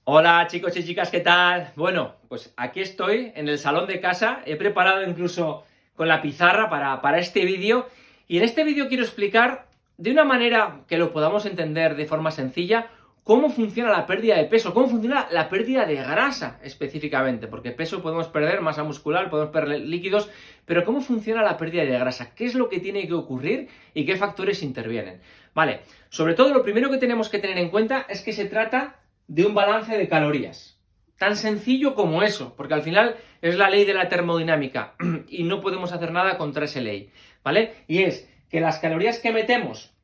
Hola chicos y chicas, ¿qué tal? Bueno, pues aquí estoy en el salón de casa, he preparado incluso con la pizarra para este vídeo y en este vídeo quiero explicar de una manera que lo podamos entender de forma sencilla cómo funciona la pérdida de peso, cómo funciona la pérdida de grasa específicamente, porque peso podemos perder, masa muscular, podemos perder líquidos, pero cómo funciona la pérdida de grasa, qué es lo que tiene que ocurrir y qué factores intervienen. Vale, sobre todo lo primero que tenemos que tener en cuenta es que se trata de un balance de calorías. Tan sencillo como eso, porque al final es la ley de la termodinámica y no podemos hacer nada contra esa ley, ¿vale? Y es que las calorías que metemos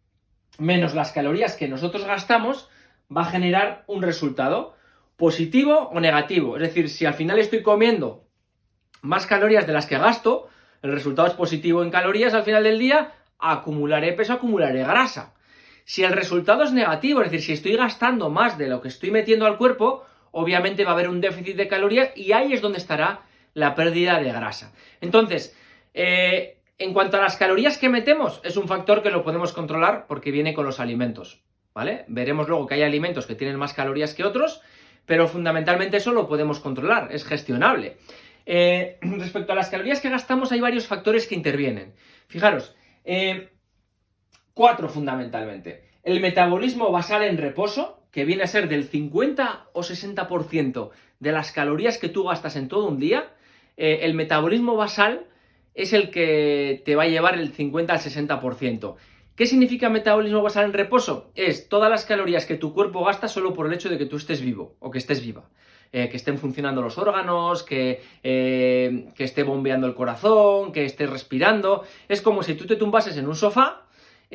menos las calorías que nosotros gastamos va a generar un resultado positivo o negativo. Es decir, si al final estoy comiendo más calorías de las que gasto, el resultado es positivo en calorías al final del día, acumularé peso, acumularé grasa. Si el resultado es negativo, es decir, si estoy gastando más de lo que estoy metiendo al cuerpo, obviamente va a haber un déficit de calorías y ahí es donde estará la pérdida de grasa. Entonces, en cuanto a las calorías que metemos, es un factor que lo podemos controlar porque viene con los alimentos, ¿vale? Veremos luego que hay alimentos que tienen más calorías que otros, pero fundamentalmente eso lo podemos controlar, es gestionable. Respecto a las calorías que gastamos, hay varios factores que intervienen. Fijaros, 4 fundamentalmente. El metabolismo basal en reposo, que viene a ser del 50 o 60% de las calorías que tú gastas en todo un día. El metabolismo basal es el que te va a llevar el 50 al 60%. ¿Qué significa metabolismo basal en reposo? Es todas las calorías que tu cuerpo gasta solo por el hecho de que tú estés vivo o que estés viva. Que estén funcionando los órganos, que esté bombeando el corazón, que estés respirando. Es como si tú te tumbases en un sofá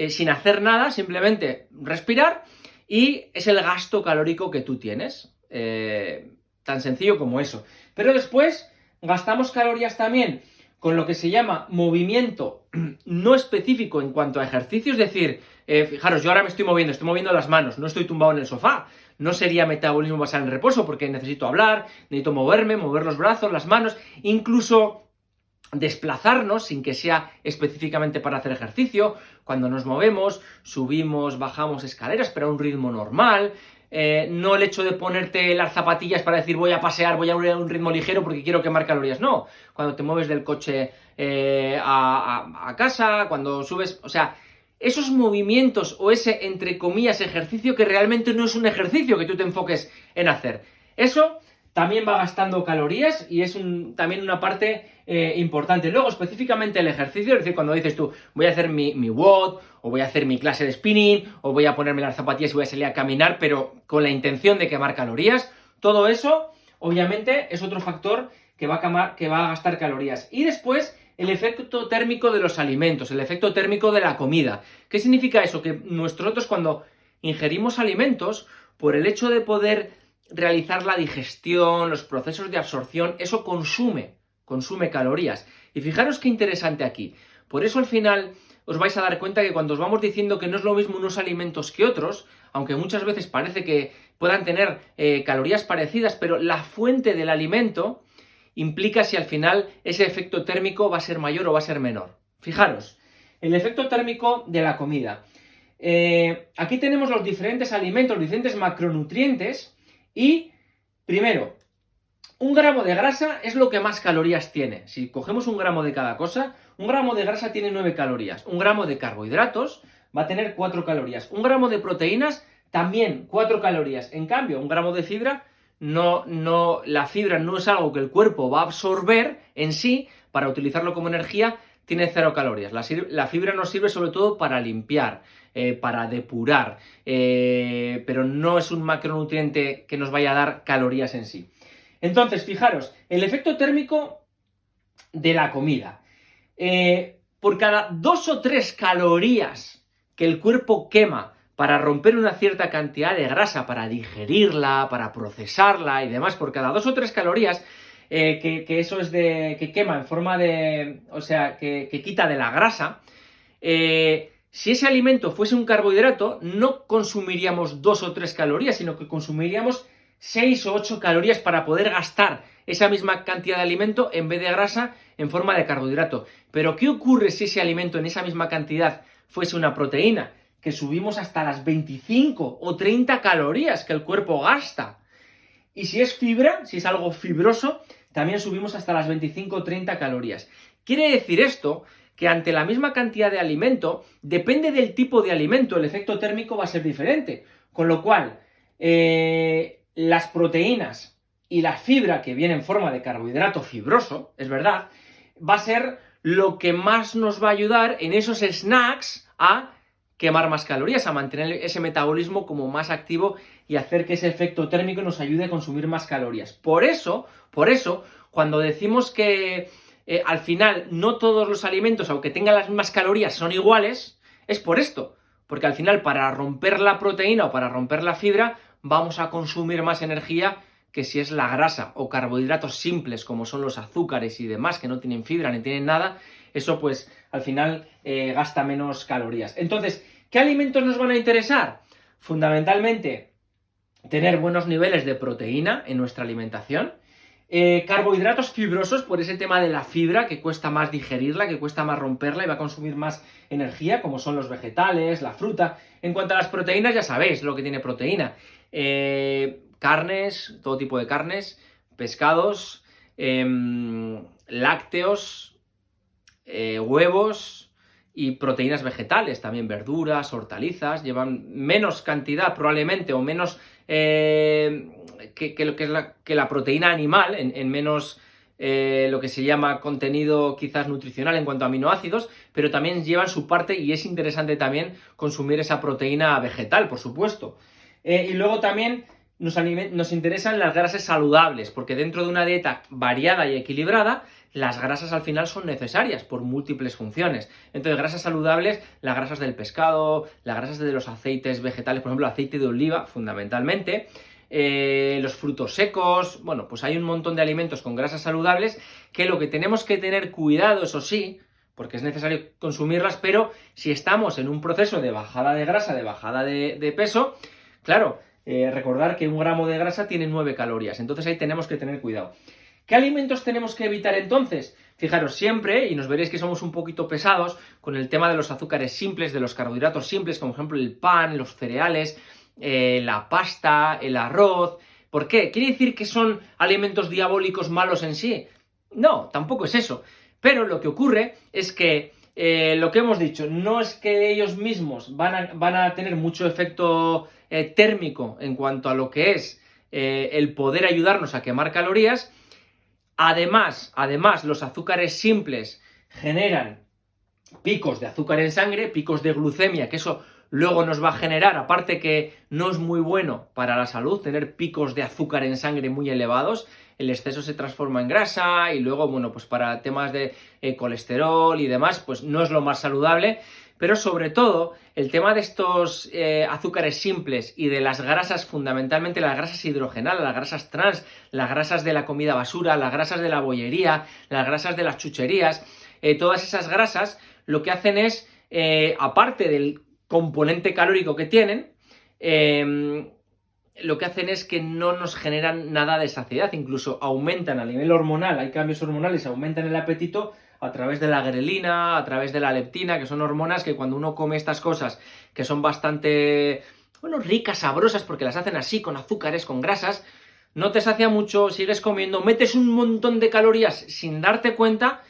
sin hacer nada, simplemente respirar, y es el gasto calórico que tú tienes. Tan sencillo como eso. Pero después gastamos calorías también con lo que se llama movimiento no específico en cuanto a ejercicio, es decir, fijaros, yo ahora me estoy moviendo las manos, no estoy tumbado en el sofá. No sería metabolismo basal en reposo porque necesito hablar, necesito moverme, mover los brazos, las manos, incluso desplazarnos sin que sea específicamente para hacer ejercicio. Cuando nos movemos, subimos, bajamos escaleras, pero a un ritmo normal. No el hecho de ponerte las zapatillas para decir voy a pasear, voy a un ritmo ligero porque quiero quemar calorías. No, cuando te mueves del coche a casa, cuando subes, o sea, esos movimientos o ese, entre comillas, ejercicio que realmente no es un ejercicio que tú te enfoques en hacer. Eso también va gastando calorías y es también una parte importante. Luego, específicamente el ejercicio, es decir, cuando dices tú, voy a hacer mi WOD, o voy a hacer mi clase de spinning, o voy a ponerme las zapatillas y voy a salir a caminar, pero con la intención de quemar calorías, todo eso, obviamente, es otro factor que va a gastar calorías. Y después, el efecto térmico de los alimentos, el efecto térmico de la comida. ¿Qué significa eso? Que nosotros cuando ingerimos alimentos, por el hecho de poder realizar la digestión, los procesos de absorción, eso consume calorías. Y fijaros qué interesante aquí. Por eso al final os vais a dar cuenta que cuando os vamos diciendo que no es lo mismo unos alimentos que otros, aunque muchas veces parece que puedan tener calorías parecidas, pero la fuente del alimento implica si al final ese efecto térmico va a ser mayor o va a ser menor. Fijaros, el efecto térmico de la comida. Aquí tenemos los diferentes alimentos, los diferentes macronutrientes y, primero, 1 gramo de grasa es lo que más calorías tiene. Si cogemos 1 gramo de cada cosa, 1 gramo de grasa tiene 9 calorías. 1 gramo de carbohidratos va a tener 4 calorías. 1 gramo de proteínas, también 4 calorías. En cambio, 1 gramo de fibra, la fibra no es algo que el cuerpo va a absorber en sí para utilizarlo como energía, tiene 0 calorías. La fibra nos sirve sobre todo para limpiar, para depurar, pero no es un macronutriente que nos vaya a dar calorías en sí. Entonces, fijaros, el efecto térmico de la comida. Por cada 2 o 3 calorías que el cuerpo quema para romper una cierta cantidad de grasa, para digerirla, para procesarla y demás, por cada 2 o 3 calorías que eso es que quema en forma de, o sea, que quita de la grasa, si ese alimento fuese un carbohidrato, no consumiríamos 2 o 3 calorías, sino que consumiríamos 6 o 8 calorías para poder gastar esa misma cantidad de alimento en vez de grasa en forma de carbohidrato. Pero ¿qué ocurre si ese alimento en esa misma cantidad fuese una proteína? Que subimos hasta las 25 o 30 calorías que el cuerpo gasta. Y si es fibra, si es algo fibroso, también subimos hasta las 25 o 30 calorías. Quiere decir esto que ante la misma cantidad de alimento, depende del tipo de alimento, el efecto térmico va a ser diferente. Con lo cual, las proteínas y la fibra que viene en forma de carbohidrato fibroso, es verdad, va a ser lo que más nos va a ayudar en esos snacks a quemar más calorías, a mantener ese metabolismo como más activo y hacer que ese efecto térmico nos ayude a consumir más calorías. Por eso, cuando decimos que al final no todos los alimentos, aunque tengan las mismas calorías, son iguales, es por esto. Porque al final, para romper la proteína o para romper la fibra, vamos a consumir más energía que si es la grasa o carbohidratos simples, como son los azúcares y demás, que no tienen fibra ni tienen nada. Eso pues al final gasta menos calorías. Entonces, ¿qué alimentos nos van a interesar? Fundamentalmente, tener buenos niveles de proteína en nuestra alimentación. Carbohidratos fibrosos, por ese tema de la fibra, que cuesta más digerirla, que cuesta más romperla y va a consumir más energía, como son los vegetales, la fruta. En cuanto a las proteínas, ya sabéis lo que tiene proteína. Carnes, todo tipo de carnes, pescados, lácteos, huevos y proteínas vegetales, también verduras, hortalizas, llevan menos cantidad probablemente o menos que la proteína animal, en menos lo que se llama contenido quizás nutricional en cuanto a aminoácidos, pero también llevan su parte y es interesante también consumir esa proteína vegetal, por supuesto. Y luego también nos interesan las grasas saludables, porque dentro de una dieta variada y equilibrada, las grasas al final son necesarias por múltiples funciones. Entonces, grasas saludables, las grasas del pescado, las grasas de los aceites vegetales, por ejemplo, aceite de oliva, fundamentalmente, los frutos secos. Bueno, pues hay un montón de alimentos con grasas saludables que lo que tenemos que tener cuidado, eso sí, porque es necesario consumirlas, pero si estamos en un proceso de bajada de grasa, de bajada de peso, claro, recordar que 1 gramo de grasa tiene 9 calorías, entonces ahí tenemos que tener cuidado. ¿Qué alimentos tenemos que evitar entonces? Fijaros siempre, y nos veréis que somos un poquito pesados con el tema de los azúcares simples, de los carbohidratos simples, como por ejemplo el pan, los cereales, la pasta, el arroz. ¿Por qué? ¿Quiere decir que son alimentos diabólicos malos en sí? No, tampoco es eso. Pero lo que ocurre es que lo que hemos dicho, no es que ellos mismos van a tener mucho efecto térmico en cuanto a lo que es el poder ayudarnos a quemar calorías. Además, los azúcares simples generan picos de azúcar en sangre, picos de glucemia, que eso luego nos va a generar, aparte que no es muy bueno para la salud, tener picos de azúcar en sangre muy elevados. El exceso se transforma en grasa y luego, bueno, pues para temas de colesterol y demás, pues no es lo más saludable. Pero sobre todo, el tema de estos azúcares simples y de las grasas, fundamentalmente las grasas hidrogenadas, las grasas trans, las grasas de la comida basura, las grasas de la bollería, las grasas de las chucherías, todas esas grasas lo que hacen es, aparte del componente calórico que tienen, lo que hacen es que no nos generan nada de saciedad, incluso aumentan a nivel hormonal, hay cambios hormonales, aumentan el apetito a través de la grelina, a través de la leptina, que son hormonas que cuando uno come estas cosas, que son bastante, bueno, ricas, sabrosas, porque las hacen así, con azúcares, con grasas, no te sacia mucho, sigues comiendo, metes un montón de calorías sin darte cuenta,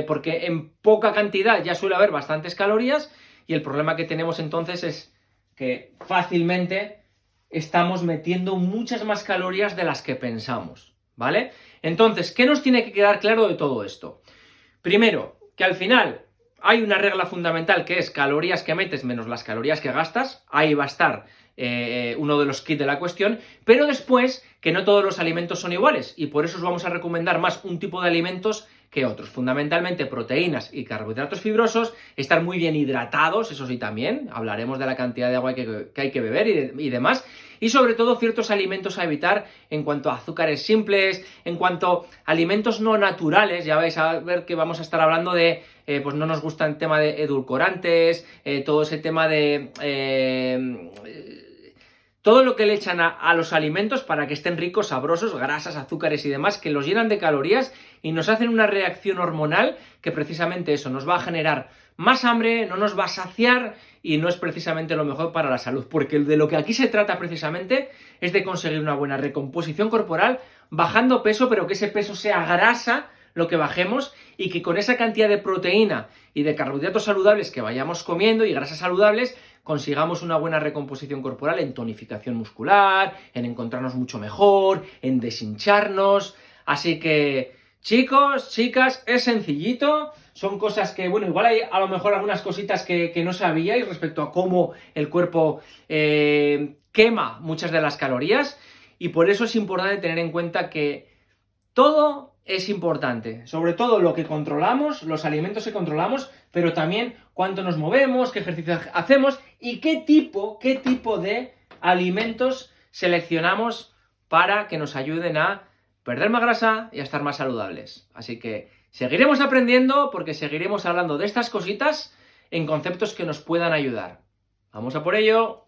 porque en poca cantidad ya suele haber bastantes calorías, y el problema que tenemos entonces es que fácilmente estamos metiendo muchas más calorías de las que pensamos, ¿vale? Entonces, ¿qué nos tiene que quedar claro de todo esto? Primero, que al final hay una regla fundamental que es calorías que metes menos las calorías que gastas. Ahí va a estar uno de los kits de la cuestión, pero después que no todos los alimentos son iguales y por eso os vamos a recomendar más un tipo de alimentos que otros, fundamentalmente proteínas y carbohidratos fibrosos, estar muy bien hidratados, eso sí también, hablaremos de la cantidad de agua que hay que beber y demás, y sobre todo ciertos alimentos a evitar en cuanto a azúcares simples, en cuanto a alimentos no naturales. Ya vais a ver que vamos a estar hablando de, pues no nos gusta el tema de edulcorantes, todo ese tema de todo lo que le echan a los alimentos para que estén ricos, sabrosos, grasas, azúcares y demás, que los llenan de calorías y nos hacen una reacción hormonal que precisamente eso nos va a generar más hambre, no nos va a saciar y no es precisamente lo mejor para la salud, porque de lo que aquí se trata precisamente es de conseguir una buena recomposición corporal, bajando peso, pero que ese peso sea grasa lo que bajemos y que con esa cantidad de proteína y de carbohidratos saludables que vayamos comiendo y grasas saludables consigamos una buena recomposición corporal en tonificación muscular, en encontrarnos mucho mejor, en deshincharnos. Así que, chicos, chicas, es sencillito. Son cosas que, bueno, igual hay a lo mejor algunas cositas que no sabíais respecto a cómo el cuerpo quema muchas de las calorías. Y por eso es importante tener en cuenta que todo es importante, sobre todo lo que controlamos, los alimentos que controlamos, pero también cuánto nos movemos, qué ejercicio hacemos y qué tipo de alimentos seleccionamos para que nos ayuden a perder más grasa y a estar más saludables. Así que seguiremos aprendiendo porque seguiremos hablando de estas cositas en conceptos que nos puedan ayudar. ¡Vamos a por ello!